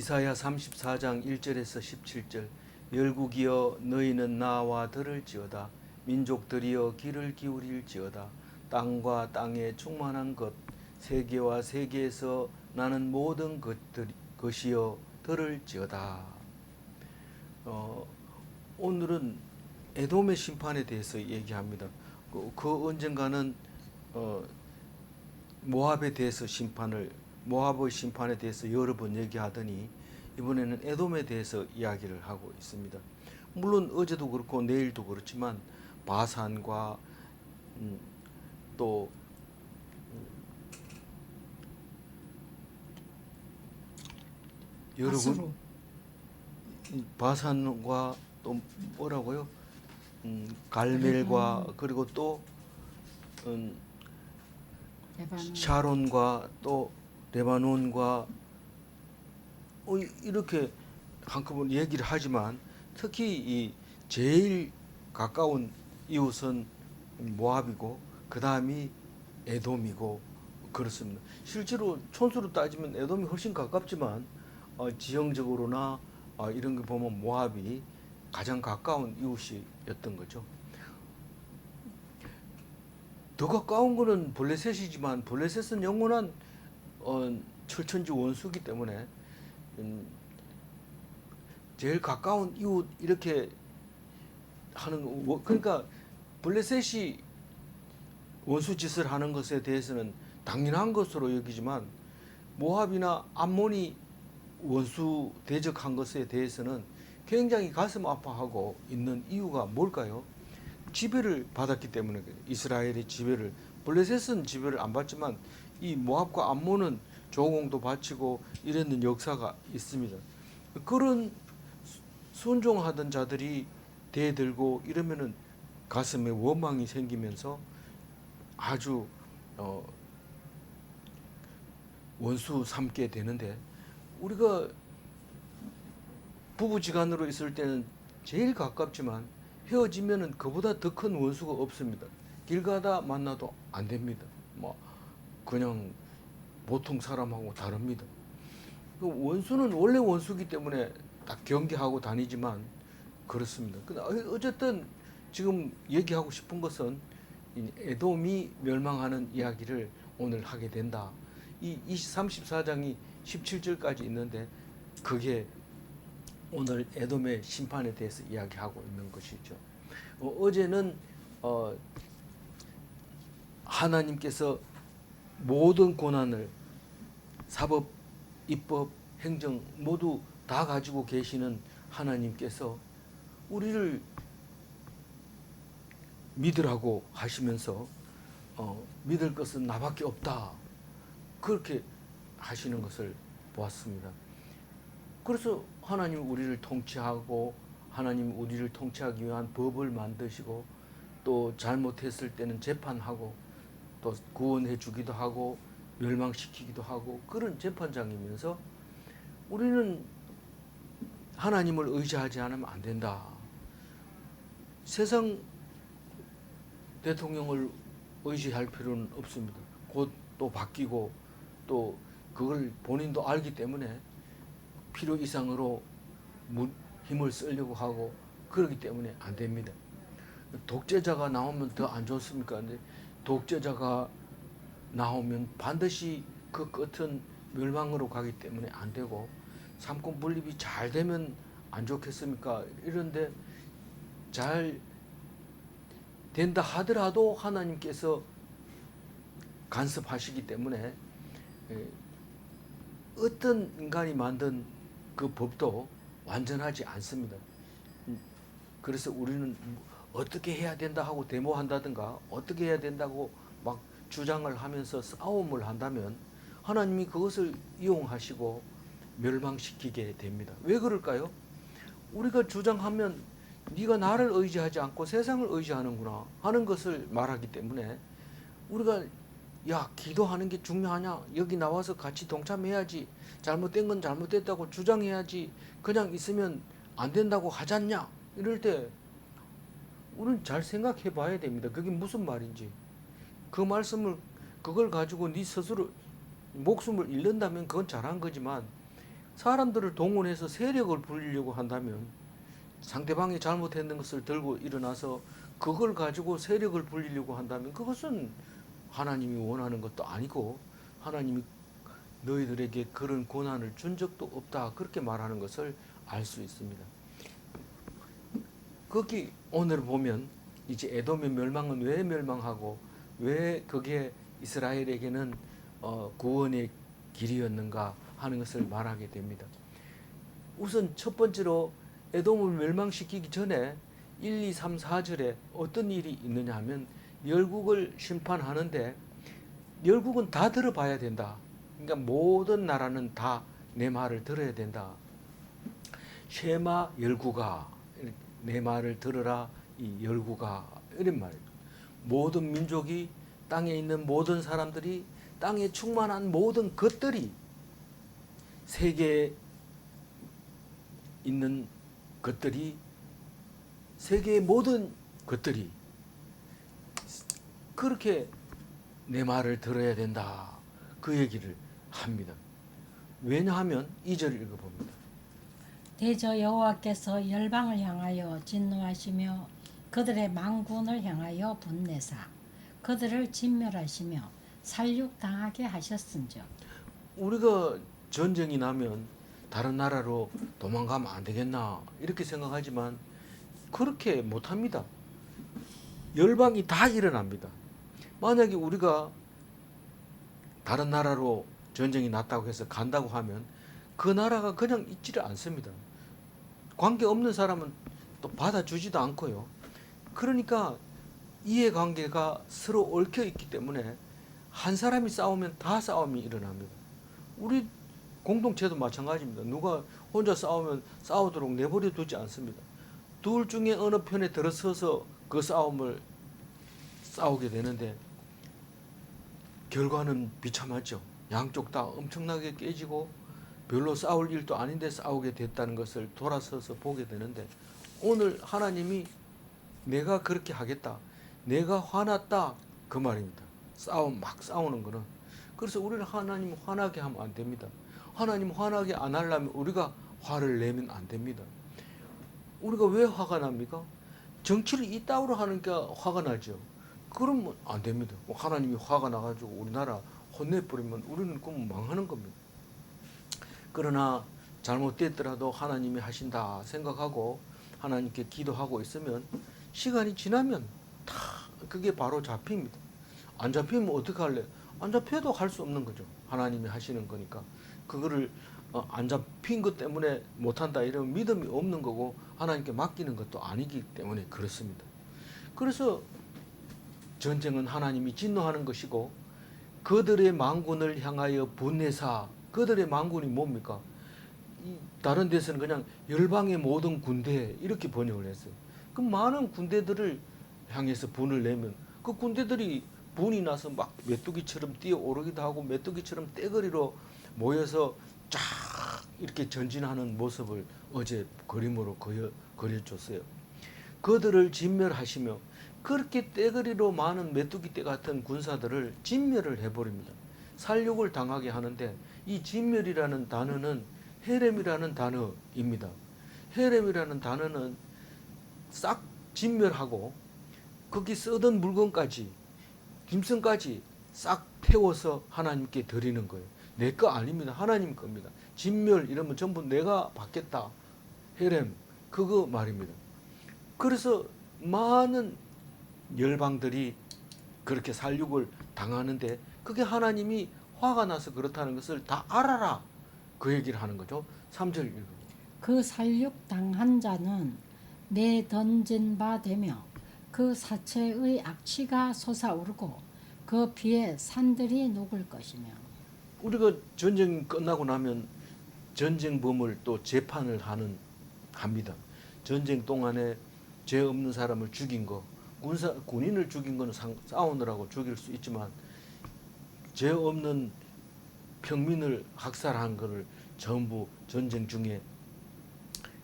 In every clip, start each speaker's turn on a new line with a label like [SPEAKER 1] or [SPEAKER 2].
[SPEAKER 1] 이사야 34장 1절에서 17절. 열국이여 너희는 나와 들을지어다. 민족들이여 귀를 기울일지어다. 땅과 땅에 충만한 것, 세계와 세계에서 나는 모든 것이여 들을지어다. 오늘은 에돔의 심판에 대해서 얘기합니다. 그 언젠가는 모압에 대해서 모압의 심판에 대해서 여러 번 얘기하더니 이번에는 에돔에 대해서 이야기를 하고 있습니다. 물론 어제도 그렇고 내일도 그렇지만 바산과 또 여러 군 바산과 또 뭐라고요? 갈멜과 그리고 또 샤론과 또 레바논과 이렇게 한꺼번에 얘기를 하지만 특히 이 제일 가까운 이웃은 모압이고 그 다음이 에돔이고 그렇습니다. 실제로 촌수로 따지면 에돔이 훨씬 가깝지만 지형적으로나 이런 거 보면 모압이 가장 가까운 이웃이었던 거죠. 더 가까운 거는 블레셋이지만 블레셋은 영원한 철천지 원수기 때문에 제일 가까운 이웃 이렇게 하는 그러니까 블레셋이 원수 짓을 하는 것에 대해서는 당연한 것으로 여기지만 모압이나 암몬이 원수 대적한 것에 대해서는 굉장히 가슴 아파하고 있는 이유가 뭘까요? 지배를 받았기 때문에 이스라엘의 지배를 블레셋은 지배를 안 받지만 이 모압과 암몬은 조공도 바치고 이랬는 역사가 있습니다. 그런 순종하던 자들이 대들고 이러면은 가슴에 원망이 생기면서 아주 원수 삼게 되는데 우리가 부부지간으로 있을 때는 제일 가깝지만 헤어지면은 그보다 더 큰 원수가 없습니다. 길 가다 만나도 안 됩니다. 뭐 그냥 보통 사람하고 다릅니다. 그 원수는 원래 원수기 때문에 딱 경계하고 다니지만 그렇습니다. 근데 어쨌든 지금 얘기하고 싶은 것은 에돔이 멸망하는 이야기를 오늘 하게 된다. 이 34장이 17절까지 있는데 그게 오늘 에돔의 심판에 대해서 이야기하고 있는 것이죠. 어제는 하나님께서 모든 고난을 사법, 입법, 행정 모두 다 가지고 계시는 하나님께서 우리를 믿으라고 하시면서 믿을 것은 나밖에 없다. 그렇게 하시는 것을 보았습니다. 그래서 하나님 우리를 통치하고 하나님 우리를 통치하기 위한 법을 만드시고 또 잘못했을 때는 재판하고 또 구원해 주기도 하고 멸망시키기도 하고 그런 재판장이면서 우리는 하나님을 의지하지 않으면 안 된다. 세상 대통령을 의지할 필요는 없습니다. 곧 또 바뀌고 또 그걸 본인도 알기 때문에 필요 이상으로 힘을 쓰려고 하고 그러기 때문에 안 됩니다. 독재자가 나오면 더 안 좋습니까? 근데 독재자가 나오면 반드시 그 끝은 멸망으로 가기 때문에 안 되고 삼권 분립이 잘 되면 안 좋겠습니까? 이런데 잘 된다 하더라도 하나님께서 간섭하시기 때문에 어떤 인간이 만든 그 법도 완전하지 않습니다. 그래서 우리는 어떻게 해야 된다 하고 데모한다든가 어떻게 해야 된다고 막 주장을 하면서 싸움을 한다면 하나님이 그것을 이용하시고 멸망시키게 됩니다. 왜 그럴까요? 우리가 주장하면 네가 나를 의지하지 않고 세상을 의지하는구나 하는 것을 말하기 때문에 우리가 야 기도하는 게 중요하냐 여기 나와서 같이 동참해야지 잘못된 건 잘못됐다고 주장해야지 그냥 있으면 안 된다고 하잖냐 이럴 때 우리는 잘 생각해 봐야 됩니다. 그게 무슨 말인지 그 말씀을 그걸 가지고 네 스스로 목숨을 잃는다면 그건 잘한 거지만 사람들을 동원해서 세력을 부리려고 한다면 상대방이 잘못했는 것을 들고 일어나서 그걸 가지고 세력을 부리려고 한다면 그것은 하나님이 원하는 것도 아니고 하나님이 너희들에게 그런 고난을 준 적도 없다 그렇게 말하는 것을 알 수 있습니다. 거기 오늘 보면 이제 에돔의 멸망은 왜 멸망하고 왜 그게 이스라엘에게는 구원의 길이었는가 하는 것을 말하게 됩니다. 우선 첫 번째로 에돔을 멸망시키기 전에 1, 2, 3, 4절에 어떤 일이 있느냐 하면 열국을 심판하는데 열국은 다 들어봐야 된다. 그러니까 모든 나라는 다 내 말을 들어야 된다. 쉐마 열국아, 내 말을 들으라 이 열국아 이런 말이에요. 모든 민족이 땅에 있는 모든 사람들이 땅에 충만한 모든 것들이 세계에 있는 것들이 세계의 모든 것들이 그렇게 내 말을 들어야 된다. 그 얘기를 합니다. 왜냐하면 2절 읽어봅니다.
[SPEAKER 2] 대저 여호와께서 열방을 향하여 진노하시며 그들의 만군을 향하여 분내사 그들을 진멸하시며 살육당하게 하셨은즉.
[SPEAKER 1] 우리가 전쟁이 나면 다른 나라로 도망가면 안 되겠나 이렇게 생각하지만 그렇게 못합니다. 열방이 다 일어납니다. 만약에 우리가 다른 나라로 전쟁이 났다고 해서 간다고 하면 그 나라가 그냥 있지를 않습니다. 관계없는 사람은 또 받아주지도 않고요. 그러니까 이해관계가 서로 얽혀 있기 때문에 한 사람이 싸우면 다 싸움이 일어납니다. 우리 공동체도 마찬가지입니다. 누가 혼자 싸우면 싸우도록 내버려 두지 않습니다. 둘 중에 어느 편에 들어서서 그 싸움을 싸우게 되는데 결과는 비참하죠. 양쪽 다 엄청나게 깨지고 별로 싸울 일도 아닌데 싸우게 됐다는 것을 돌아서서 보게 되는데 오늘 하나님이 내가 그렇게 하겠다. 내가 화났다. 그 말입니다. 막 싸우는 거는. 그래서 우리는 하나님 화나게 하면 안 됩니다. 하나님 화나게 안 하려면 우리가 화를 내면 안 됩니다. 우리가 왜 화가 납니까? 정치를 이따위로 하니까 화가 나죠. 그러면 안 됩니다. 하나님이 화가 나가지고 우리나라 혼내버리면 우리는 그럼 망하는 겁니다. 그러나 잘못됐더라도 하나님이 하신다 생각하고 하나님께 기도하고 있으면 시간이 지나면 다 그게 바로 잡힙니다. 안 잡히면 어떻게 할래? 안 잡혀도 할 수 없는 거죠. 하나님이 하시는 거니까. 그거를 안 잡힌 것 때문에 못한다 이러면 믿음이 없는 거고 하나님께 맡기는 것도 아니기 때문에 그렇습니다. 그래서 전쟁은 하나님이 진노하는 것이고 그들의 만군을 향하여 분내사 그들의 만군이 뭡니까? 다른 데서는 그냥 열방의 모든 군대 이렇게 번역을 했어요. 그 많은 군대들을 향해서 분을 내면 그 군대들이 분이 나서 막 메뚜기처럼 뛰어오르기도 하고 메뚜기처럼 떼거리로 모여서 쫙 이렇게 전진하는 모습을 어제 그림으로 그려줬어요. 그들을 진멸하시며 그렇게 떼거리로 많은 메뚜기 떼 같은 군사들을 진멸을 해버립니다. 살육을 당하게 하는데 이 진멸이라는 단어는 헤렘이라는 단어입니다. 헤렘이라는 단어는 싹 진멸하고 거기 쓰던 물건까지 짐승까지 싹 태워서 하나님께 드리는 거예요. 내 거 아닙니다. 하나님 겁니다. 진멸 이러면 전부 내가 받겠다. 헤렘 그거 말입니다. 그래서 많은 열방들이 그렇게 살육을 당하는데 그게 하나님이 화가 나서 그렇다는 것을 다 알아라. 그 얘기를 하는 거죠. 3절 읽어.
[SPEAKER 2] 그 살육당한 자는 내 던진 바 되며 그 사체의 악취가 솟아오르고 그 피에 산들이 녹을 것이며.
[SPEAKER 1] 우리가 전쟁 끝나고 나면 전쟁범을 또 재판을 합니다. 전쟁 동안에 죄 없는 사람을 죽인 거, 군인을 죽인 거는 싸우느라고 죽일 수 있지만 죄 없는 평민을 학살한 거를 전부 전쟁 중에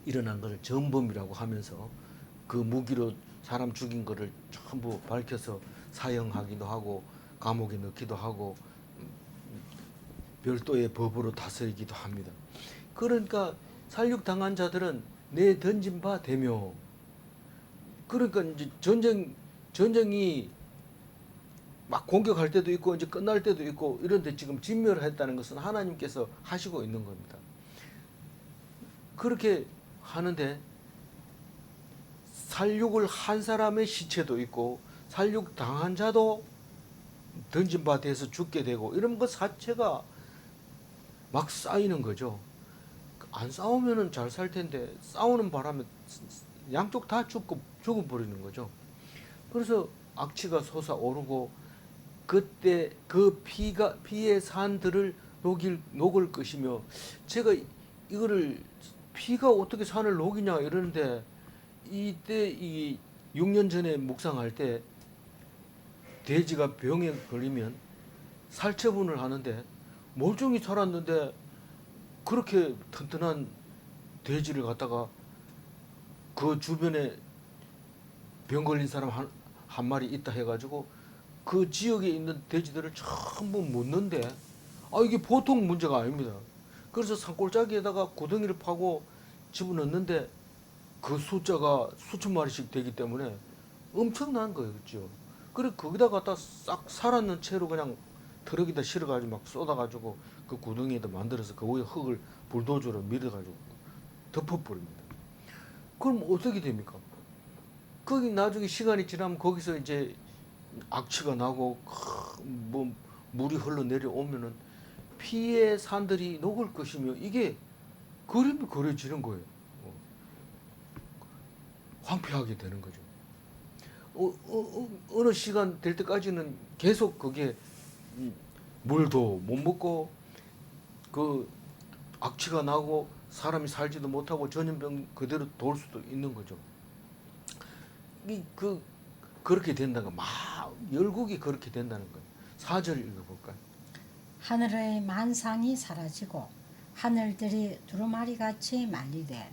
[SPEAKER 1] 일어난 것을 전범이라고 하면서 그 무기로 사람 죽인 거를 전부 밝혀서 사형하기도 하고 감옥에 넣기도 하고 별도의 법으로 다스리기도 합니다. 그러니까 살육 당한 자들은 내 던진 바 되며, 그러니까 이제 전쟁이 막 공격할 때도 있고 이제 끝날 때도 있고 이런데 지금 진멸했다는 것은 하나님께서 하시고 있는 겁니다. 그렇게 하는데 살육을 한 사람의 시체도 있고 살육 당한 자도 던진 바 돼서 죽게 되고 이런 것 자체가 막 쌓이는 거죠. 안 싸우면은 잘 살 텐데 싸우는 바람에 양쪽 다 죽어버리는 거죠. 그래서 악취가 솟아오르고 그때 그 피의 산들을 녹을 것이며, 제가 이거를 피가 어떻게 산을 녹이냐 이러는데, 이때 이 6년 전에 묵상할 때 돼지가 병에 걸리면 살처분을 하는데 멀쩡히 살았는데 그렇게 튼튼한 돼지를 갖다가 그 주변에 병 걸린 사람 한 마리 있다 해가지고 그 지역에 있는 돼지들을 전부 묻는데, 이게 보통 문제가 아닙니다. 그래서 산골짜기에다가 구덩이를 파고 집어넣는데 그 숫자가 수천 마리씩 되기 때문에 엄청난 거예요. 그렇죠? 그래 거기다 갖다 싹 살았는 채로 그냥 트럭에다 실어가지고 막 쏟아가지고 그 구덩이에다 만들어서 그 위에 흙을 불도저로 밀어가지고 덮어버립니다. 그럼 어떻게 됩니까? 거기 나중에 시간이 지나면 거기서 이제 악취가 나고 뭐 물이 흘러내려오면은 피의 산들이 녹을 것이며, 이게 그림이 그려지는 거예요. 황폐하게 되는 거죠. 어느 시간 될 때까지는 계속 그게 물도 못 먹고 그 악취가 나고 사람이 살지도 못하고 전염병 그대로 돌 수도 있는 거죠. 그렇게 된다는 거, 막 열국이 그렇게 된다는 거예요. 4절 읽어볼까요?
[SPEAKER 2] 하늘의 만상이 사라지고 하늘들이 두루마리같이 말리되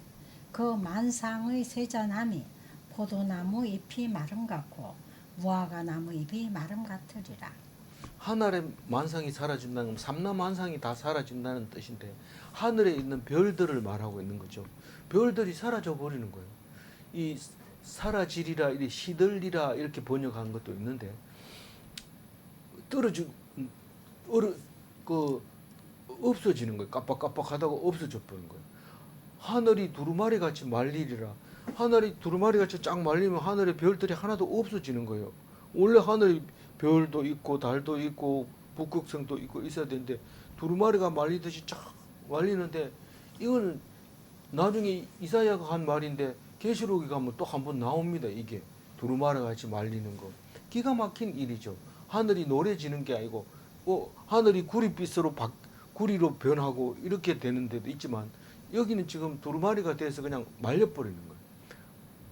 [SPEAKER 2] 그 만상의 세잔함이 포도나무 잎이 마름 같고 무화과나무 잎이 마름 같으리라.
[SPEAKER 1] 하늘의 만상이 사라진다는 건 삼라만상이 다 사라진다는 뜻인데, 하늘에 있는 별들을 말하고 있는 거죠. 별들이 사라져 버리는 거예요. 이 사라지리라, 이 시들리라 이렇게 번역한 것도 있는데, 없어지는 거예요. 깜빡깜빡하다가 없어져 버린 거예요. 하늘이 두루마리 같이 말리리라. 하늘이 두루마리 같이 쫙 말리면 하늘의 별들이 하나도 없어지는 거예요. 원래 하늘에 별도 있고 달도 있고 북극성도 있고 있어야 되는데 두루마리가 말리듯이 쫙 말리는데, 이거는 나중에 이사야가 한 말인데 계시록에 가면 또 한 번 나옵니다. 이게 두루마리 같이 말리는 거 기가 막힌 일이죠. 하늘이 노래지는 게 아니고 하늘이 구리로 변하고 이렇게 되는 데도 있지만, 여기는 지금 두루마리가 돼서 그냥 말려버리는 거예요.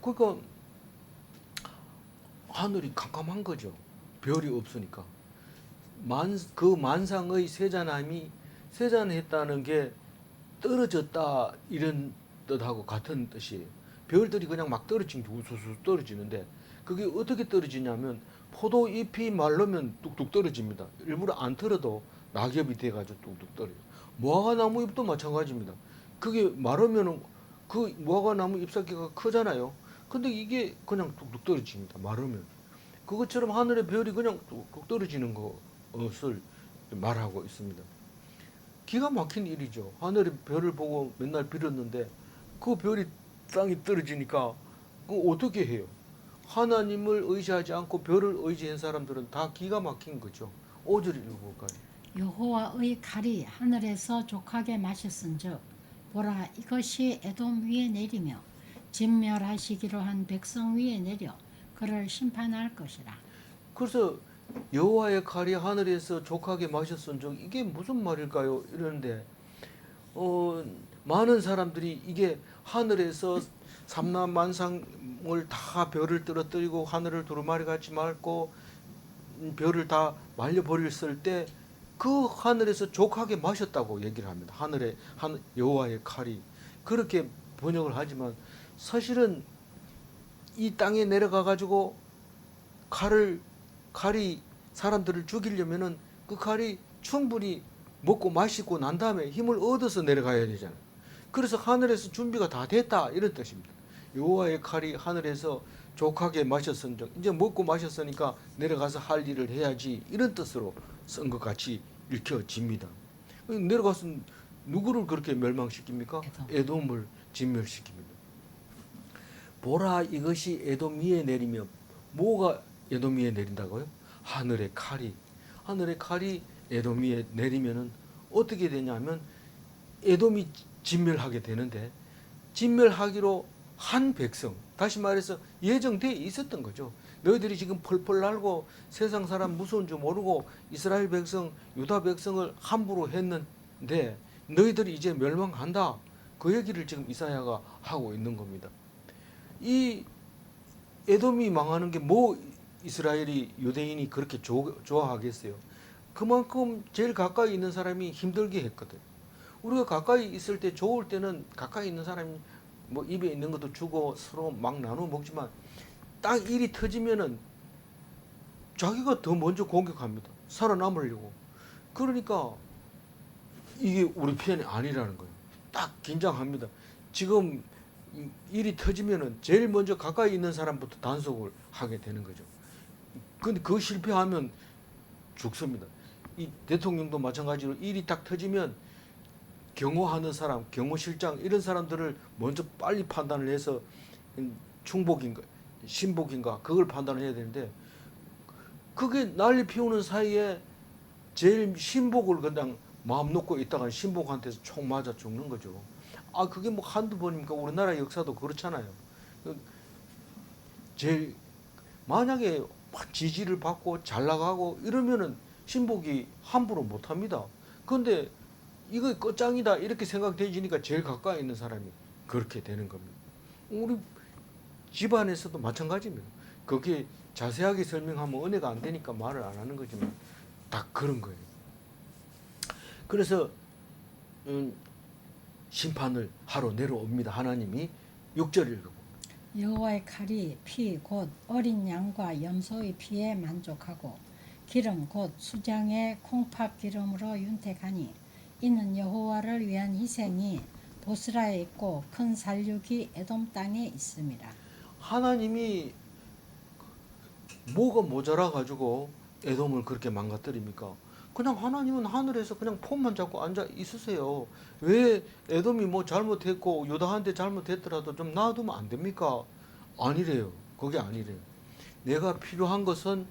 [SPEAKER 1] 그러니까 하늘이 깜깜한 거죠. 별이 없으니까. 그 만상의 세잔했다는 게 떨어졌다 이런 뜻하고 같은 뜻이에요. 별들이 그냥 막 떨어지는 게 우수수 떨어지는데, 그게 어떻게 떨어지냐면 포도잎이 마르면 뚝뚝 떨어집니다. 일부러 안 털어도 낙엽이 돼가지고 뚝뚝 떨어져요. 무화과나무 잎도 마찬가지입니다. 그게 마르면은 그 무화과나무 잎사귀가 크잖아요. 근데 이게 그냥 뚝뚝 떨어집니다. 마르면. 그것처럼 하늘의 별이 그냥 뚝뚝 떨어지는 것을 말하고 있습니다. 기가 막힌 일이죠. 하늘의 별을 보고 맨날 빌었는데 그 별이 땅에 떨어지니까 그 어떻게 해요? 하나님을 의지하지 않고 별을 의지한 사람들은 다 기가 막힌 거죠. 5절 읽어볼까요?
[SPEAKER 2] 여호와의 칼이 하늘에서 족하게 마셨은즉 보라, 이것이 에돔 위에 내리며 진멸하시기로 한 백성 위에 내려 그를 심판할 것이라.
[SPEAKER 1] 그래서 여호와의 칼이 하늘에서 족하게 마셨은즉 이게 무슨 말일까요? 이러는데 많은 사람들이 이게 하늘에서 삼라만상을 다 별을 떨어뜨리고 하늘을 두루마리 같이 맑고 별을 다 말려버렸을 때 그 하늘에서 족하게 마셨다고 얘기를 합니다. 여호와의 칼이 그렇게 번역을 하지만, 사실은 이 땅에 내려가 가지고 칼이 사람들을 죽이려면은 그 칼이 충분히 먹고 마시고 난 다음에 힘을 얻어서 내려가야 되잖아요. 그래서 하늘에서 준비가 다 됐다 이런 뜻입니다. 여호와의 칼이 하늘에서 족하게 마셨은즉 이제 먹고 마셨으니까 내려가서 할 일을 해야지 이런 뜻으로 쓴 것 같이 읽혀집니다. 내려가서 누구를 그렇게 멸망시킵니까? 에돔을 진멸시킵니다. 보라 이것이 에돔 위에 내리며 뭐가 에돔 위에 내린다고요? 하늘의 칼이 에돔 위에 내리면은 어떻게 되냐면 에돔이 진멸하게 되는데 진멸하기로 한 백성 다시 말해서 예정돼 있었던 거죠. 너희들이 지금 펄펄 날고 세상 사람 무서운 줄 모르고 이스라엘 백성 유다 백성을 함부로 했는데 너희들이 이제 멸망한다. 그 얘기를 지금 이사야가 하고 있는 겁니다. 이 에돔이 망하는 게 뭐 이스라엘이 유대인이 그렇게 좋아하겠어요. 그만큼 제일 가까이 있는 사람이 힘들게 했거든. 우리가 가까이 있을 때 좋을 때는 가까이 있는 사람이 뭐 입에 있는 것도 주고 서로 막 나눠 먹지만 딱 일이 터지면은 자기가 더 먼저 공격합니다. 살아남으려고. 그러니까 이게 우리 편이 아니라는 거예요. 딱 긴장합니다. 지금 일이 터지면은 제일 먼저 가까이 있는 사람부터 단속을 하게 되는 거죠. 근데 그 실패하면 죽습니다. 이 대통령도 마찬가지로 일이 딱 터지면 경호하는 사람, 경호실장 이런 사람들을 먼저 빨리 판단을 해서 충복인가 신복인가 그걸 판단을 해야 되는데 그게 난리 피우는 사이에 제일 신복을 그냥 마음 놓고 있다가 신복한테서 총 맞아 죽는 거죠. 아 그게 뭐 한두 번입니까? 우리나라 역사도 그렇잖아요. 제일 만약에 지지를 받고 잘 나가고 이러면은 신복이 함부로 못합니다. 그런데 이거 끝장이다 이렇게 생각되지니까 제일 가까이 있는 사람이 그렇게 되는 겁니다. 우리 집안에서도 마찬가지입니다. 그게 자세하게 설명하면 은혜가 안 되니까 말을 안 하는 거지만 다 그런 거예요. 그래서 심판을 하러 내려옵니다. 하나님이 6절 읽어봅니다.
[SPEAKER 2] 여호와의 칼이 피 곧 어린 양과 염소의 피에 만족하고 기름 곧 수장의 콩팥 기름으로 윤택하니 이는 여호와를 위한 희생이 보스라에 있고 큰 살육이 에돔 땅에 있습니다.
[SPEAKER 1] 하나님이 뭐가 모자라 가지고 에돔을 그렇게 망가뜨립니까? 그냥 하나님은 하늘에서 그냥 폰만 잡고 앉아 있으세요. 왜 에돔이 뭐 잘못했고 유다한테 잘못했더라도 좀 놔두면 안 됩니까? 아니래요. 그게 아니래요. 내가 필요한 것은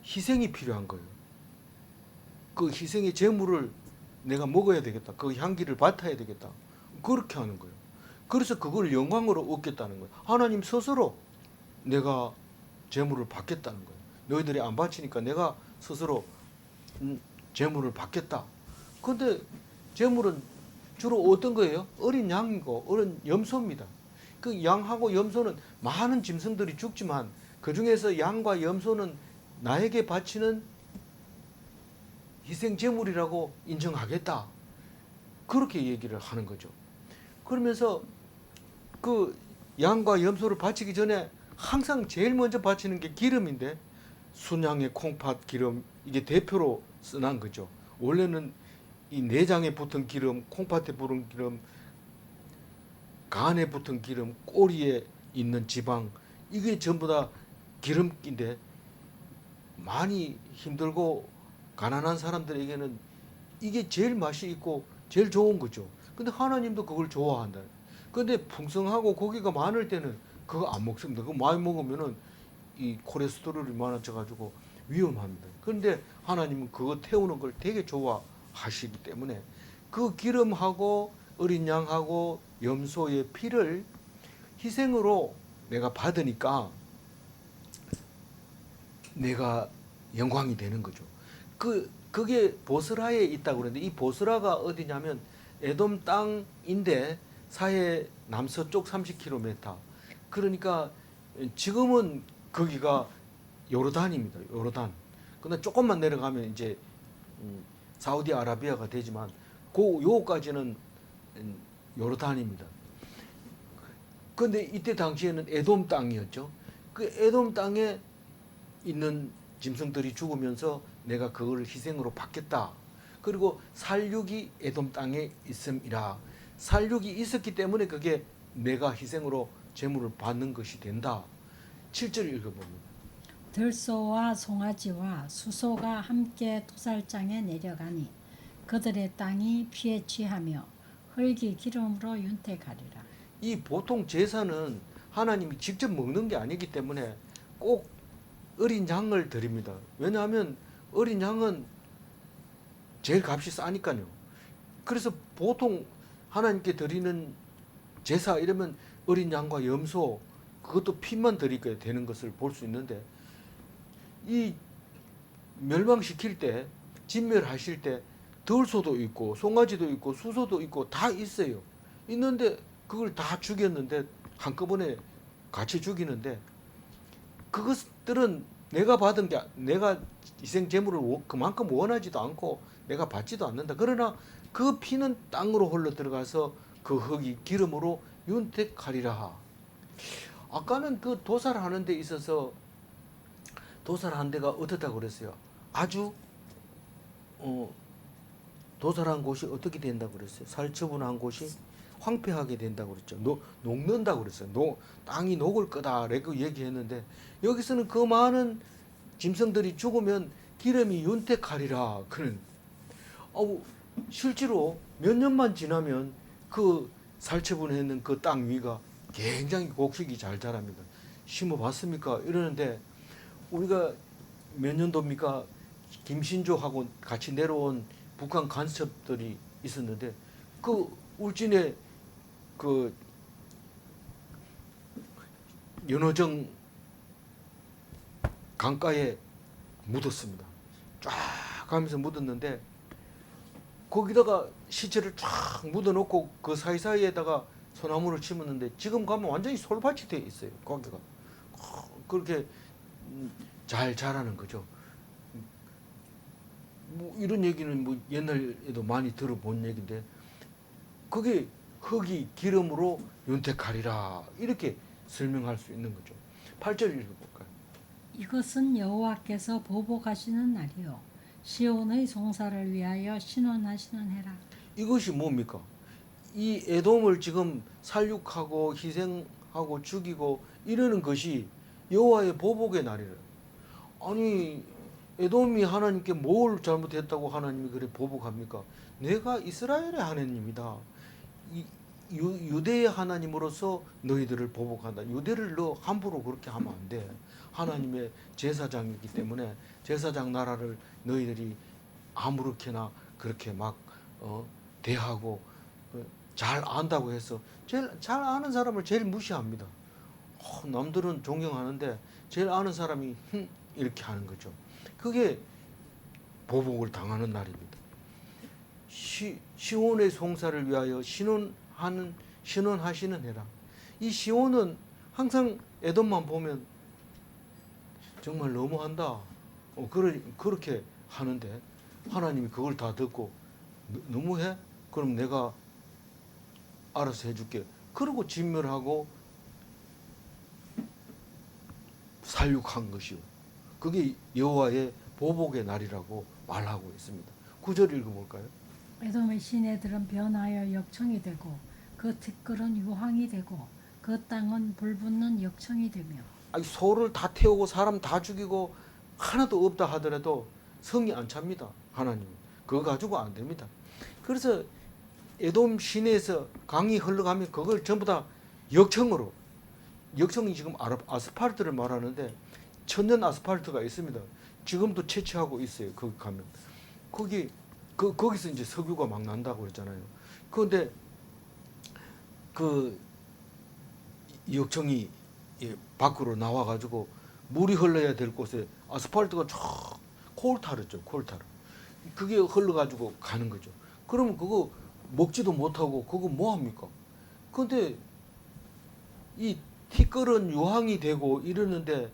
[SPEAKER 1] 희생이 필요한 거예요. 그 희생의 제물을 내가 먹어야 되겠다. 그 향기를 맡아야 되겠다. 그렇게 하는 거예요. 그래서 그걸 영광으로 얻겠다는 거예요. 하나님 스스로 내가 제물을 받겠다는 거예요. 너희들이 안 바치니까 내가 스스로 제물을 받겠다. 그런데 제물은 주로 어떤 거예요? 어린 양이고 어린 염소입니다. 그 양하고 염소는 많은 짐승들이 죽지만 그 중에서 양과 염소는 나에게 바치는 희생 제물이라고 인정하겠다. 그렇게 얘기를 하는 거죠. 그러면서 그 양과 염소를 바치기 전에 항상 제일 먼저 바치는 게 기름인데 순양의 콩팥 기름 이게 대표로 쓰는 거죠. 원래는 이 내장에 붙은 기름, 콩팥에 붙은 기름, 간에 붙은 기름, 꼬리에 있는 지방 이게 전부 다 기름인데 많이 힘들고 가난한 사람들에게는 이게 제일 맛이 있고 제일 좋은 거죠. 근데 하나님도 그걸 좋아한다. 근데 풍성하고 고기가 많을 때는 그거 안 먹습니다. 그거 많이 먹으면은 이 콜레스테롤이 많아져 가지고 위험합니다. 그런데 하나님은 그거 태우는 걸 되게 좋아하시기 때문에 그 기름하고 어린 양하고 염소의 피를 희생으로 내가 받으니까 내가 영광이 되는 거죠. 그게 보스라에 있다고 그러는데 이 보스라가 어디냐면 에돔 땅인데 사해 남서쪽 30km. 그러니까 지금은 거기가 요르단입니다. 요르단. 근데 조금만 내려가면 이제 사우디아라비아가 되지만 요까지는 요르단입니다. 근데 이때 당시에는 에돔 땅이었죠. 그 에돔 땅에 있는 짐승들이 죽으면서 내가 그걸 희생으로 받겠다. 그리고 살육이 에돔 땅에 있음이라. 살육이 있었기 때문에 그게 내가 희생으로 제물을 받는 것이 된다. 7절 읽어봅니다.
[SPEAKER 2] 들소와 송아지와 수소가 함께 도살장에 내려가니 그들의 땅이 피에 취하며 흙이 기름으로 윤택하리라.
[SPEAKER 1] 이 보통 제사는 하나님이 직접 먹는 게 아니기 때문에 꼭 어린 양을 드립니다. 왜냐하면 어린 양은 제일 값이 싸니까요. 그래서 보통 하나님께 드리는 제사 이러면 어린 양과 염소, 그것도 피만 드리게 되는 것을 볼 수 있는데, 이 멸망시킬 때, 진멸하실 때 들소도 있고 송아지도 있고 수소도 있고 다 있어요. 있는데 그걸 다 죽였는데, 한꺼번에 같이 죽이는데, 그것들은 내가 받은 게, 내가 희생 제물을 그만큼 원하지도 않고 내가 받지도 않는다. 그러나 그 피는 땅으로 흘러 들어가서 그 흙이 기름으로 윤택하리라. 아까는 그 도살하는 데 있어서 도살한 데가 어떻다고 그랬어요? 아주 도살한 곳이 어떻게 된다고 그랬어요? 살처분한 곳이 황폐하게 된다고 그랬죠. 녹는다고 그랬어요. 땅이 녹을 거다 라고 얘기했는데, 여기서는 그 많은 짐승들이 죽으면 기름이 윤택하리라. 그는 실제로 몇 년만 지나면 그 살처분했는 그 땅 위가 굉장히 곡식이 잘 자랍니다. 심어봤습니까? 이러는데, 우리가 몇 년도입니까? 김신조하고 같이 내려온 북한 간첩들이 있었는데, 그 울진에 그 연어정 강가에 묻었습니다. 쫙 가면서 묻었는데, 거기다가 시체를 쫙 묻어놓고 그 사이사이에다가 소나무를 심었는데, 지금 가면 완전히 솔밭이 돼 있어요. 거기가 그렇게 잘 자라는 거죠. 뭐 이런 얘기는 뭐 옛날에도 많이 들어본 얘기인데, 그게 흙이 기름으로 윤택하리라, 이렇게 설명할 수 있는 거죠. 8절 읽어볼까요?
[SPEAKER 2] 이것은 여호와께서 보복하시는 날이요 시온의 송사를 위하여 신원하시는 해라.
[SPEAKER 1] 이것이 뭡니까? 이 에돔을 지금 살육하고 희생하고 죽이고 이러는 것이 여호와의 보복의 날이래요. 아니, 에돔이 하나님께 뭘 잘못했다고 하나님이 그래 보복합니까? 내가 이스라엘의 하나님이다. 유대의 하나님으로서 너희들을 보복한다. 유대를 너 함부로 그렇게 하면 안 돼. 하나님의 제사장이기 때문에 제사장 나라를 너희들이 아무렇게나 그렇게 막 대하고 잘 안다고 해서 제일 잘 아는 사람을 제일 무시합니다. 남들은 존경하는데 제일 아는 사람이 이렇게 하는 거죠. 그게 보복을 당하는 날입니다. 시온의 송사를 위하여 신원하시는 해라. 이 시온은 항상 에돔만 보면 정말 너무한다. 그렇게 하는데, 하나님이 그걸 다 듣고 너무해? 그럼 내가 알아서 해줄게. 그러고 진멸하고 살육한 것이요. 그게 여호와의 보복의 날이라고 말하고 있습니다. 9절 읽어볼까요?
[SPEAKER 2] 에돔의 시내들은 변하여 역청이 되고 그 티끌은 유황이 되고 그 땅은 불붙는 역청이 되며.
[SPEAKER 1] 아니, 소를 다 태우고 사람 다 죽이고 하나도 없다 하더라도 성이 안 찹니다. 하나님 그거 가지고 안 됩니다. 그래서 에돔 시내에서 강이 흘러가면 그걸 전부 다 역청으로, 역청이 지금 아스팔트를 말하는데 천연 아스팔트가 있습니다. 지금도 채취하고 있어요. 거기 가면 거기서 이제 석유가 막 난다고 그랬잖아요. 그런데 그 역청이 밖으로 나와가지고 물이 흘러야 될 곳에 아스팔트가 쫙 콜타르죠. 콜타르. 그게 흘러가지고 가는 거죠. 그러면 그거 먹지도 못하고 그거 뭐 합니까? 근데 이 티끌은 유황이 되고 이러는데,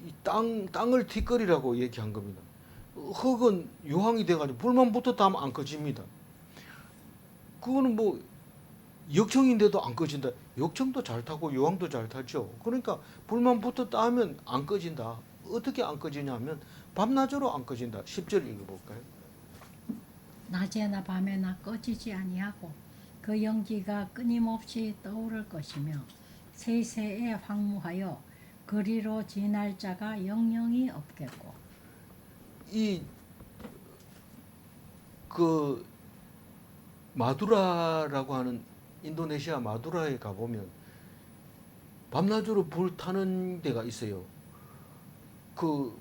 [SPEAKER 1] 이 땅을 티끌이라고 얘기한 겁니다. 흙은 유황이 돼가지고 불만 붙었다 하면 안 꺼집니다. 그거는 뭐 역청인데도 안 꺼진다. 역청도 잘 타고 유황도 잘 타죠. 그러니까 불만 붙었다 하면 안 꺼진다. 어떻게 안 꺼지냐 하면 밤낮으로 안 꺼진다. 10절 읽어볼까요?
[SPEAKER 2] 낮에나 밤에나 꺼지지 아니하고 그 연기가 끊임없이 떠오를 것이며 세세에 황무하여 그리로 지날 자가 영영이 없겠고.
[SPEAKER 1] 이 그 마두라라고 하는 인도네시아 마두라에 가보면 밤낮으로 불 타는 데가 있어요. 그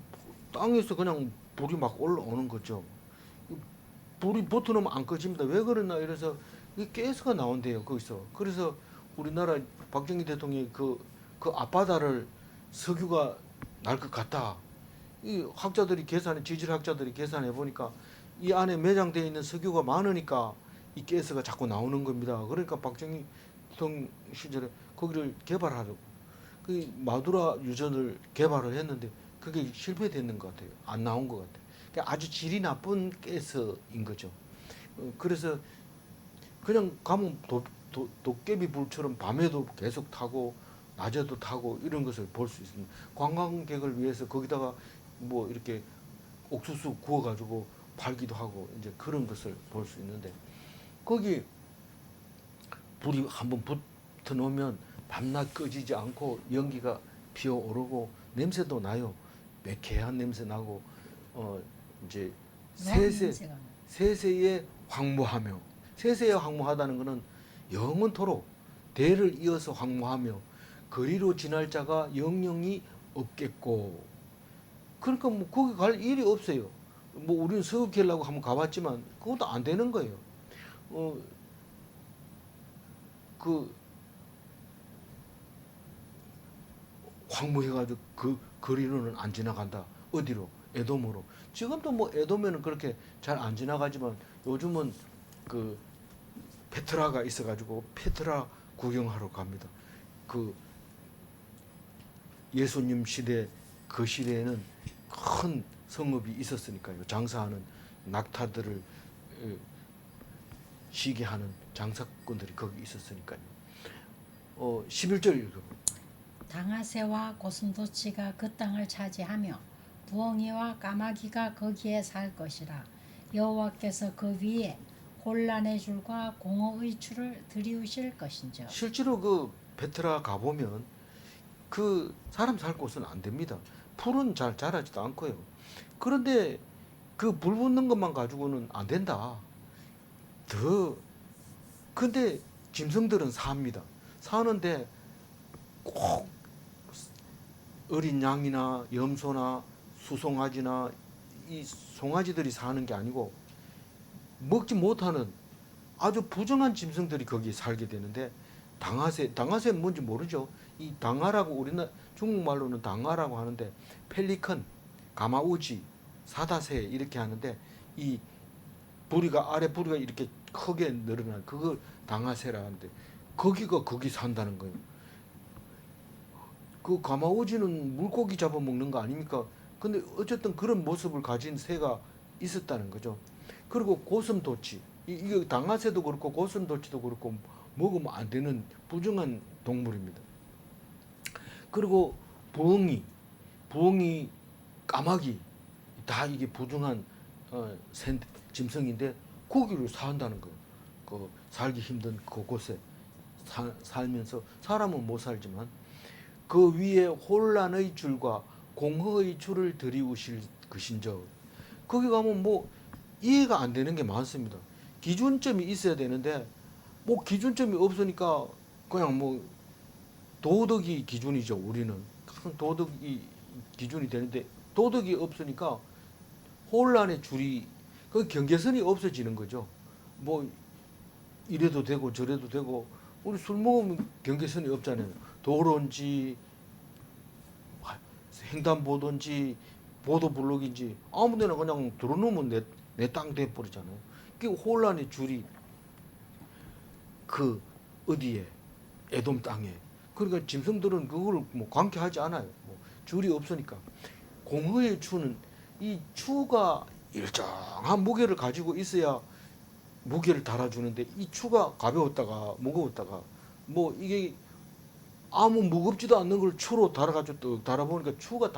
[SPEAKER 1] 땅에서 그냥 불이 막 올라오는 거죠. 불이 버튼하면 안 꺼집니다. 왜 그러나 이래서 이 가스가 나온대요 거기서. 그래서 우리나라 박정희 대통령이 그 앞바다를 석유가 날 것 같다. 이 학자들이 계산해 지질학자들이 계산해 보니까 이 안에 매장되어 있는 석유가 많으니까 이 가스가 자꾸 나오는 겁니다. 그러니까 박정희 대통령 시절에 거기를 개발하려고 그 마두라 유전을 개발을 했는데 그게 실패됐는 것 같아요. 안 나온 것 같아요. 그러니까 아주 질이 나쁜 가스인 거죠. 그래서 그냥 가면 도깨비 불처럼 밤에도 계속 타고 낮에도 타고 이런 것을 볼 수 있습니다. 관광객을 위해서 거기다가 뭐 이렇게 옥수수 구워가지고 팔기도 하고 이제 그런 것을 볼 수 있는데 거기 불이 한번 붙어 놓으면 밤낮 꺼지지 않고 연기가 피어오르고 냄새도 나요. 매캐한 냄새 나고 이제 세세에 황무하며 세세에 황무하다는 것은 영원토록 대를 이어서 황무하며 거리로 지날 자가 영영이 없겠고 그러니까 뭐 거기 갈 일이 없어요. 뭐 우리는 서울길라고 한번 가봤지만 그것도 안 되는 거예요. 그 황무해가지고 그 거리로는 안 지나간다. 어디로? 에돔으로. 지금도 뭐 에돔에는 그렇게 잘 안 지나가지만 요즘은 그 페트라가 있어가지고 페트라 구경하러 갑니다. 그 예수님 시대 그 시대에는 큰 성읍이 있었으니까요. 장사하는 낙타들을 쉬게 하는 장사꾼들이 거기 있었으니까요. 11절 읽어봅니다.
[SPEAKER 2] 당아새와 고슴도치가 그 땅을 차지하며 부엉이와 까마귀가 거기에 살 것이라. 여호와께서 그 위에 혼란의 줄과 공허의 줄을 들이우실 것인즉.
[SPEAKER 1] 실제로 그 베트라 가보면 그 사람 살 곳은 안 됩니다. 풀은 잘 자라지도 않고요. 그런데 그 불 붙는 것만 가지고는 안 된다. 근데 짐승들은 삽니다. 사는데 꼭 어린 양이나 염소나 수송아지나 이 송아지들이 사는 게 아니고 먹지 못하는 아주 부정한 짐승들이 거기에 살게 되는데 당아새는 뭔지 모르죠. 이 당아라고 우리나라 중국말로는 당아라고 하는데 펠리컨, 가마우지, 사다새 이렇게 하는데 이 부리가 아래 부리가 이렇게 크게 늘어난 그걸 당아새라 하는데 거기 산다는 거예요. 그 가마우지는 물고기 잡아먹는 거 아닙니까? 근데 어쨌든 그런 모습을 가진 새가 있었다는 거죠. 그리고 고슴도치, 이거 당아새도 그렇고 고슴도치도 그렇고 먹으면 안 되는 부정한 동물입니다. 그리고 부엉이, 까마귀 다 이게 부정한 짐승인데 거기를 산다는 거예요. 그 살기 힘든 그곳에 살면서 사람은 못 살지만 그 위에 혼란의 줄과 공허의 줄을 들이우실 것인즉 거기 가면 뭐 이해가 안 되는 게 많습니다. 기준점이 있어야 되는데 뭐 기준점이 없으니까 그냥 뭐 도덕이 기준이죠. 우리는 도덕이 기준이 되는데 도덕이 없으니까 혼란의 줄이 그 경계선이 없어지는 거죠. 뭐 이래도 되고 저래도 되고 우리 술 먹으면 경계선이 없잖아요. 도로인지 횡단보도인지 보도블록인지 아무데나 그냥 들어놓으면 내 땅 돼버리잖아요. 그게 혼란의 줄이 그 어디에 에돔 땅에 그러니까 짐승들은 그걸 뭐 관계하지 않아요. 뭐 줄이 없으니까 공허의 추는 이 추가 일정한 무게를 가지고 있어야 무게를 달아주는데 이 추가 가벼웠다가 무거웠다가 뭐 이게 아무 무겁지도 않는 걸 추로 달아가지고 또 달아보니까 추가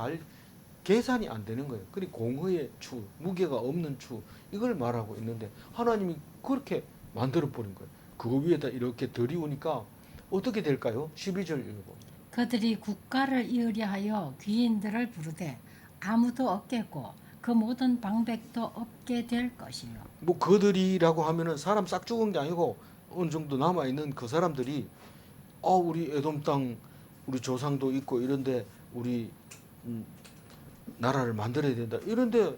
[SPEAKER 1] 계산이 안 되는 거예요. 그리고 공허의 추, 무게가 없는 추, 이걸 말하고 있는데 하나님이 그렇게 만들어 버린 거예요. 그 위에다 이렇게 들이우니까 어떻게 될까요? 12절 읽어.
[SPEAKER 2] 그들이 국가를 이으려 하여 귀인들을 부르되 아무도 없겠고 그 모든 방백도 없게 될 것이요.
[SPEAKER 1] 뭐 그들이라고 하면은 사람 싹 죽은 게 아니고 어느 정도 남아 있는 그 사람들이 우리 에돔 땅 우리 조상도 있고 이런데 우리 나라를 만들어야 된다. 이런데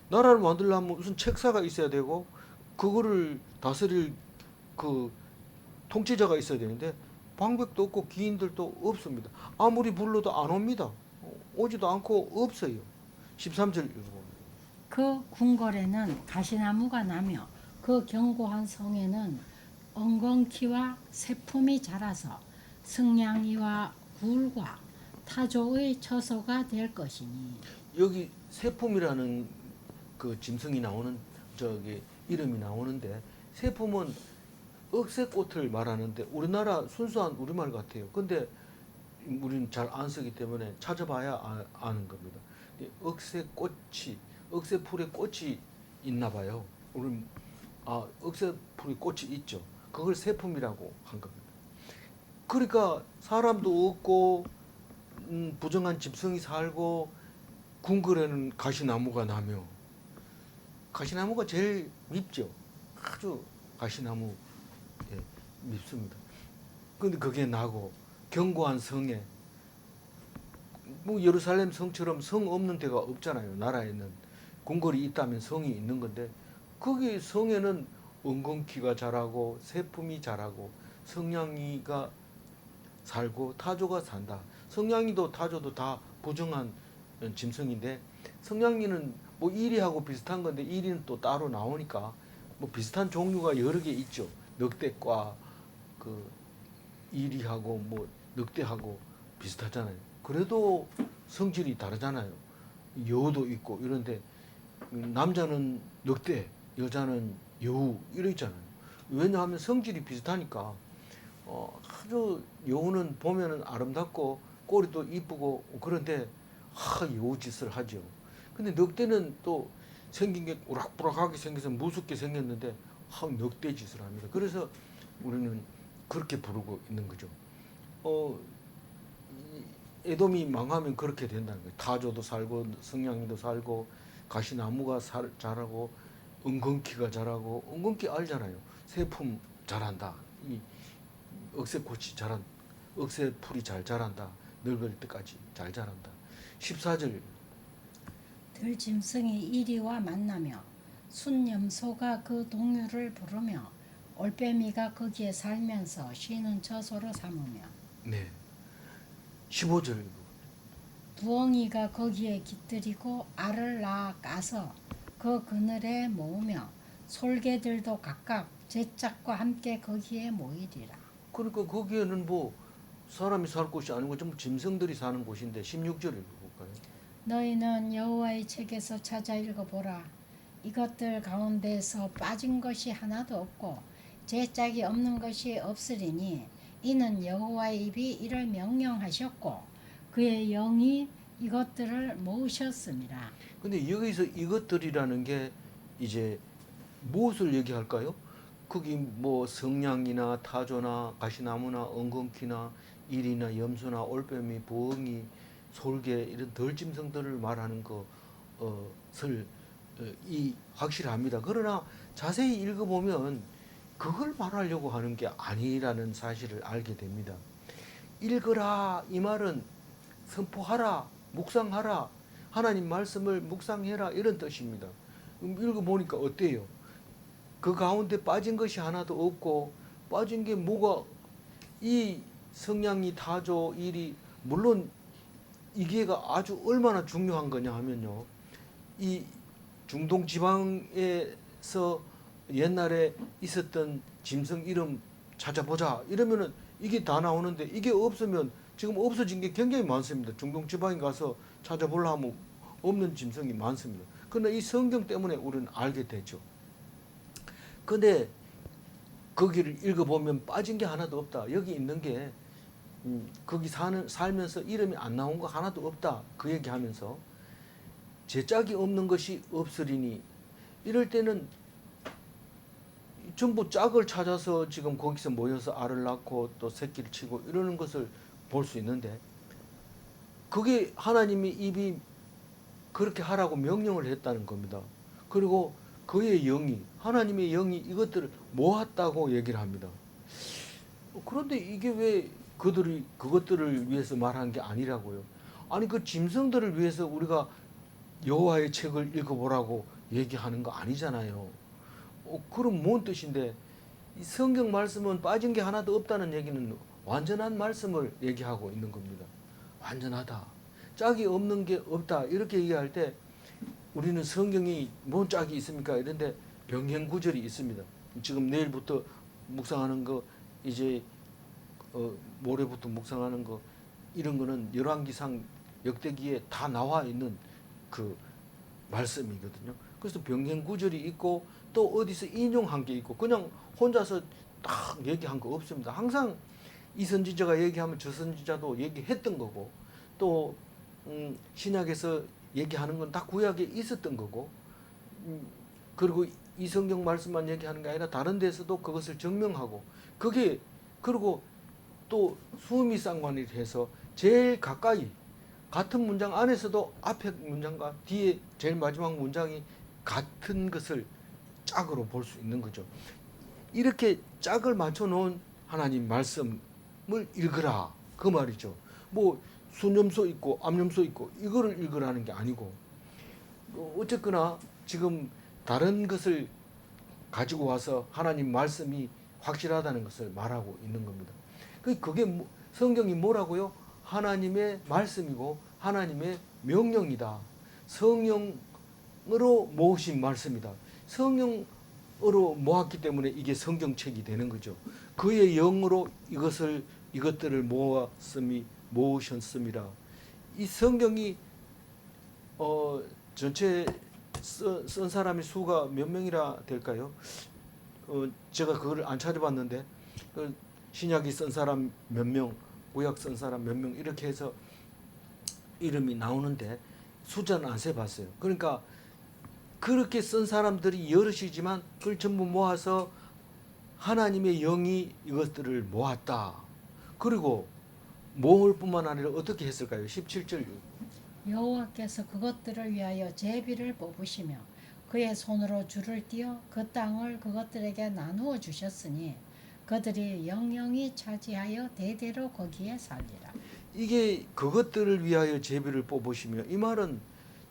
[SPEAKER 1] 나라를 만들려면 무슨 책사가 있어야 되고 그거를 다스릴 그 통치자가 있어야 되는데 방백도 없고 기인들도 없습니다. 아무리 불러도 안 옵니다. 오지도 않고 없어요. 13절 읽어봅니다.
[SPEAKER 2] 그 궁궐에는 가시나무가 나며 그 견고한 성에는 엉겅퀴와 새품이 자라서 승냥이와 굴과 타조의 처소가 될 것이니.
[SPEAKER 1] 여기 세품이라는 그 짐승이 나오는 저기 이름이 나오는데 세품은 억새꽃을 말하는데 우리나라 순수한 우리말 같아요. 근데 우리는 잘 안 쓰기 때문에 찾아봐야 아는 겁니다. 억새꽃이 억새풀에 꽃이 있나 봐요. 우리 억새풀에 꽃이 있죠. 그걸 세품이라고 한 겁니다. 그러니까 사람도 없고 부정한 짐승이 살고 궁궐에는 가시나무가 나며 가시나무가 제일 밉죠. 아주 가시나무 밉습니다. 근데 그게 나고 견고한 성에 뭐 예루살렘 성처럼 성 없는 데가 없잖아요. 나라에는 궁궐이 있다면 성이 있는 건데 거기 성에는 엉겅퀴가 자라고 새품이 자라고 성냥이가 살고 타조가 산다. 성냥이도 타조도 다 부정한 짐승인데 성냥이는 뭐 이리하고 비슷한 건데 이리는 또 따로 나오니까 뭐 비슷한 종류가 여러 개 있죠. 늑대과 그 이리하고 뭐 늑대하고 비슷하잖아요. 그래도 성질이 다르잖아요. 여우도 있고 이런데 남자는 늑대, 여자는 여우 이러 있잖아요. 왜냐하면 성질이 비슷하니까 아주 여우는 보면은 아름답고 꼬리도 이쁘고 그런데 여우 짓을 하죠. 근데 늑대는 또 생긴 게 우락부락하게 생겨서 무섭게 생겼는데 늑대 짓을 합니다. 그래서 우리는 그렇게 부르고 있는 거죠. 에돔이 망하면 그렇게 된다는 거예요. 타조도 살고 성냥이도 살고 가시나무가 자라고 엉겅퀴가 자라고 엉겅퀴 알잖아요. 새품 자란다. 이 억새꽃이 억새풀이 잘 자란다. 늙을 때까지 잘 자란다. 14절
[SPEAKER 2] 들짐승이 이리와 만나며 순염소가 그 동류를 부르며 올빼미가 거기에 살면서 쉬는 처소로 삼으며
[SPEAKER 1] 네. 15절
[SPEAKER 2] 부엉이가 거기에 깃들이고 알을 낳아 까서 그 그늘에 모으며 솔개들도 각각 제 짝과 함께 거기에 모이리라.
[SPEAKER 1] 그러니까 거기에는 뭐 사람이 살 곳이 아니고 전부 짐승들이 사는 곳인데 16절 읽어볼까요?
[SPEAKER 2] 너희는 여호와의 책에서 찾아 읽어보라. 이것들 가운데서 빠진 것이 하나도 없고 제 짝이 없는 것이 없으리니 이는 여호와의 입이 이를 명령하셨고 그의 영이 이것들을 모으셨습니다.
[SPEAKER 1] 근데 여기서 이것들이라는 게 이제 무엇을 얘기할까요? 거기 뭐 성냥이나 타조나 가시나무나 엉겅퀴나 일이나 염소나 올빼미, 부엉이, 솔개 이런 덜짐승들을 말하는 것을 확실합니다. 그러나 자세히 읽어보면 그걸 말하려고 하는 게 아니라는 사실을 알게 됩니다. 읽으라 이 말은 선포하라, 묵상하라, 하나님 말씀을 묵상해라 이런 뜻입니다. 읽어보니까 어때요? 그 가운데 빠진 것이 하나도 없고 빠진 게 뭐가 이 성냥이 타조 일이 물론 이게가 아주 얼마나 중요한 거냐 하면요. 이 중동 지방에서 옛날에 있었던 짐승 이름 찾아보자 이러면은 이게 다 나오는데 이게 없으면 지금 없어진 게 굉장히 많습니다. 중동 지방에 가서 찾아보려 하면 없는 짐승이 많습니다. 그러나 이 성경 때문에 우리는 알게 되죠. 근데 거기를 읽어보면 빠진 게 하나도 없다. 여기 있는 게 거기 살면서 이름이 안 나온 거 하나도 없다. 그 얘기하면서 제 짝이 없는 것이 없으리니, 이럴 때는 전부 짝을 찾아서 지금 거기서 모여서 알을 낳고 또 새끼를 치고 이러는 것을 볼 수 있는데, 그게 하나님이 입이 그렇게 하라고 명령을 했다는 겁니다. 그리고 그의 영이, 하나님의 영이 이것들을 모았다고 얘기를 합니다. 그런데 이게 왜 그것들을 위해서 말한 게 아니라고요? 아니, 그 짐승들을 위해서 우리가 여호와의 책을 읽어보라고 얘기하는 거 아니잖아요. 그럼 뭔 뜻인데, 이 성경 말씀은 빠진 게 하나도 없다는 얘기는 완전한 말씀을 얘기하고 있는 겁니다. 완전하다. 짝이 없는 게 없다. 이렇게 얘기할 때 우리는 성경이 뭔 짝이 있습니까? 이런데 병행구절이 있습니다. 지금 내일부터 묵상하는 거, 이제 모레부터 묵상하는 거, 이런 거는 열왕기상 역대기에 다 나와 있는 그 말씀이거든요. 그래서 병행구절이 있고 또 어디서 인용한 게 있고 그냥 혼자서 딱 얘기한 거 없습니다. 항상 이 선지자가 얘기하면 저 선지자도 얘기했던 거고, 또 신약에서 얘기하는 건 다 구약에 있었던 거고, 그리고 이 성경 말씀만 얘기하는 게 아니라 다른 데서도 그것을 증명하고, 그게 그리고 또 수음이 쌍관이 해서 제일 가까이 같은 문장 안에서도 앞에 문장과 뒤에 제일 마지막 문장이 같은 것을 짝으로 볼 수 있는 거죠. 이렇게 짝을 맞춰 놓은 하나님 말씀을 읽으라, 그 말이죠. 뭐 순염소 있고 암염소 있고 이거를 읽으라는 게 아니고, 어쨌거나 지금 다른 것을 가지고 와서 하나님 말씀이 확실하다는 것을 말하고 있는 겁니다. 그게 성경이 뭐라고요? 하나님의 말씀이고 하나님의 명령이다. 성령으로 모으신 말씀이다. 성령으로 모았기 때문에 이게 성경책이 되는 거죠. 그의 영으로 이것들을 모으셨습니다. 이 성경이 전체 쓴 사람의 수가 몇 명이라 될까요? 제가 그걸 안 찾아봤는데, 신약이 쓴 사람 몇 명, 구약 쓴 사람 몇 명, 이렇게 해서 이름이 나오는데 숫자는 안 세봤어요. 그러니까 그렇게 쓴 사람들이 여럿이지만 그걸 전부 모아서 하나님의 영이 이것들을 모았다. 그리고 모을 뿐만 아니라 어떻게 했을까요? 17절.
[SPEAKER 2] 여호와께서 그것들을 위하여 제비를 뽑으시며 그의 손으로 줄을 띄어 그 땅을 그것들에게 나누어 주셨으니 그들이 영영이 차지하여 대대로 거기에 살리라.
[SPEAKER 1] 이게 그것들을 위하여 제비를 뽑으시며, 이 말은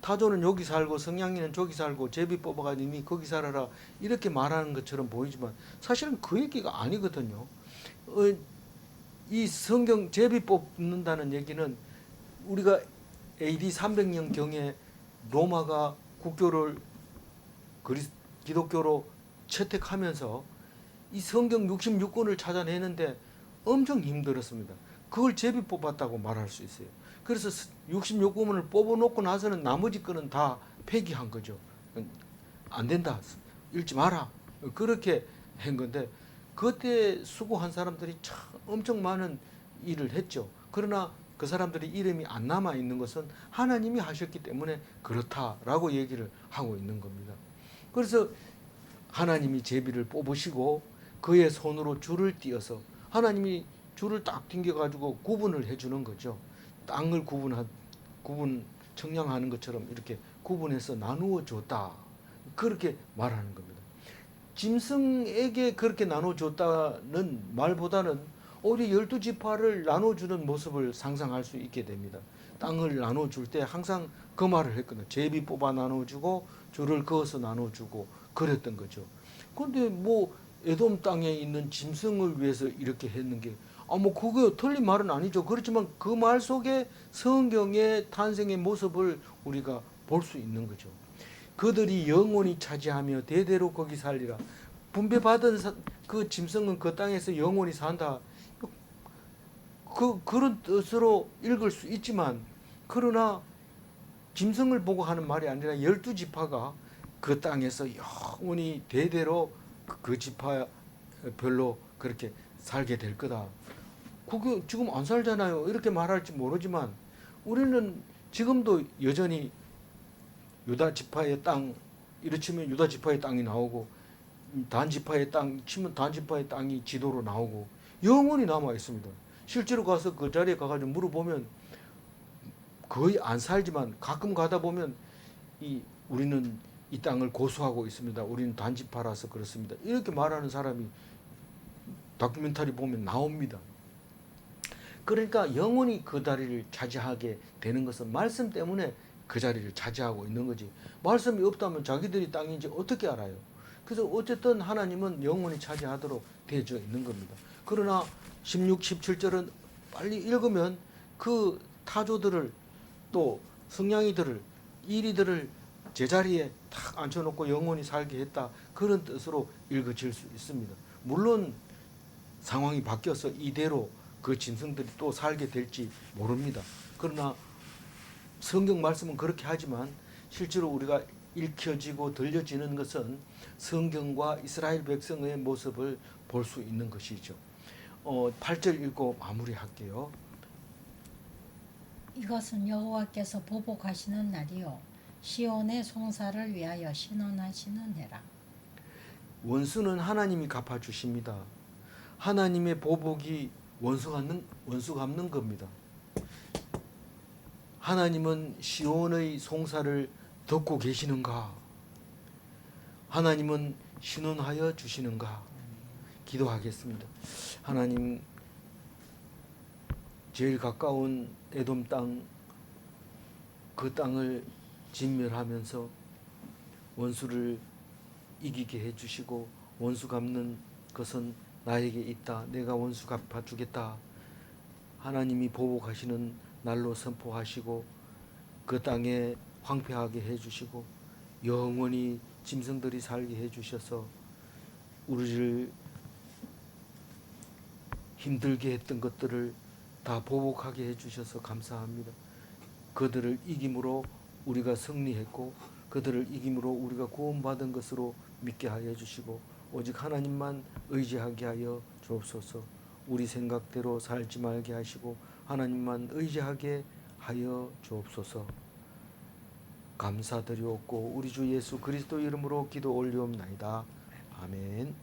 [SPEAKER 1] 타조는 여기 살고 성냥이는 저기 살고 제비 뽑아가지고 니 거기 살아라 이렇게 말하는 것처럼 보이지만 사실은 그 얘기가 아니거든요. 이 성경 제비 뽑는다는 얘기는 우리가 AD 300년경에 로마가 국교를 기독교로 채택하면서 이 성경 66권을 찾아내는데 엄청 힘들었습니다. 그걸 제비 뽑았다고 말할 수 있어요. 그래서 66권을 뽑아놓고 나서는 나머지 거는 다 폐기한 거죠. 안 된다, 읽지 마라, 그렇게 한 건데, 그때 수고한 사람들이 참 엄청 많은 일을 했죠. 그러나 그 사람들이 이름이 안 남아 있는 것은 하나님이 하셨기 때문에 그렇다라고 얘기를 하고 있는 겁니다. 그래서 하나님이 제비를 뽑으시고 그의 손으로 줄을 띄어서, 하나님이 줄을 딱 당겨가지고 구분을 해주는 거죠. 땅을 청량하는 것처럼 이렇게 구분해서 나누어 줬다, 그렇게 말하는 겁니다. 짐승에게 그렇게 나눠줬다는 말보다는 오히려 12지파를 나눠주는 모습을 상상할 수 있게 됩니다. 땅을 나눠줄 때 항상 그 말을 했거든요. 제비 뽑아 나눠주고 줄을 그어서 나눠주고 그랬던 거죠. 그런데 뭐 에돔 땅에 있는 짐승을 위해서 이렇게 했는 게, 그거 틀린 말은 아니죠. 그렇지만 그 말 속에 성경의 탄생의 모습을 우리가 볼 수 있는 거죠. 그들이 영원히 차지하며 대대로 거기 살리라. 분배받은 그 짐승은 그 땅에서 영원히 산다. 그런 뜻으로 읽을 수 있지만, 그러나 짐승을 보고 하는 말이 아니라 12지파가 그 땅에서 영원히 대대로 그 지파별로 그렇게 살게 될 거다. 그게 지금 안 살잖아요. 이렇게 말할지 모르지만 우리는 지금도 여전히 유다 지파의 땅 이렇게 치면 유다 지파의 땅이 나오고 단 지파의 땅 치면 단 지파의 땅이 지도로 나오고 영원히 남아 있습니다. 실제로 가서 그 자리에 가가지고 물어보면 거의 안 살지만 가끔 가다 보면 우리는 이 땅을 고수하고 있습니다. 우리는 단지파라서 그렇습니다. 이렇게 말하는 사람이 다큐멘터리 보면 나옵니다. 그러니까 영원히 그 자리를 차지하게 되는 것은 말씀 때문에 그 자리를 차지하고 있는 거지. 말씀이 없다면 자기들이 땅인지 어떻게 알아요? 그래서 어쨌든 하나님은 영원히 차지하도록 되어져 있는 겁니다. 그러나 16, 17절은 빨리 읽으면 그 타조들을 또 성냥이들을 이리들을 제자리에 탁 앉혀놓고 영원히 살게 했다. 그런 뜻으로 읽어질 수 있습니다. 물론 상황이 바뀌어서 이대로 그 짐승들이 또 살게 될지 모릅니다. 그러나 성경 말씀은 그렇게 하지만 실제로 우리가 읽혀지고 들려지는 것은 성경과 이스라엘 백성의 모습을 볼 수 있는 것이죠. 8절 읽고 마무리할게요.
[SPEAKER 2] 이것은 여호와께서 보복하시는 날이요 시온의 송사를 위하여 신원하시는 해라.
[SPEAKER 1] 원수는 하나님이 갚아주십니다. 하나님의 보복이 원수 갚는 겁니다. 하나님은 시온의 송사를 듣고 계시는가? 하나님은 신원하여 주시는가? 기도하겠습니다. 하나님, 제일 가까운 에돔 땅, 그 땅을 진멸하면서 원수를 이기게 해주시고 원수 갚는 것은 나에게 있다. 내가 원수 갚아주겠다. 하나님이 보복하시는 날로 선포하시고 그 땅에 황폐하게 해주시고 영원히 짐승들이 살게 해주셔서 우리를 힘들게 했던 것들을 다 보복하게 해주셔서 감사합니다. 그들을 이김으로 우리가 승리했고 그들을 이김으로 우리가 구원받은 것으로 믿게 하여 주시고 오직 하나님만 의지하게 하여 주옵소서. 우리 생각대로 살지 말게 하시고 하나님만 의지하게 하여 주옵소서. 감사드리옵고 우리 주 예수 그리스도 이름으로 기도 올리옵나이다. 아멘.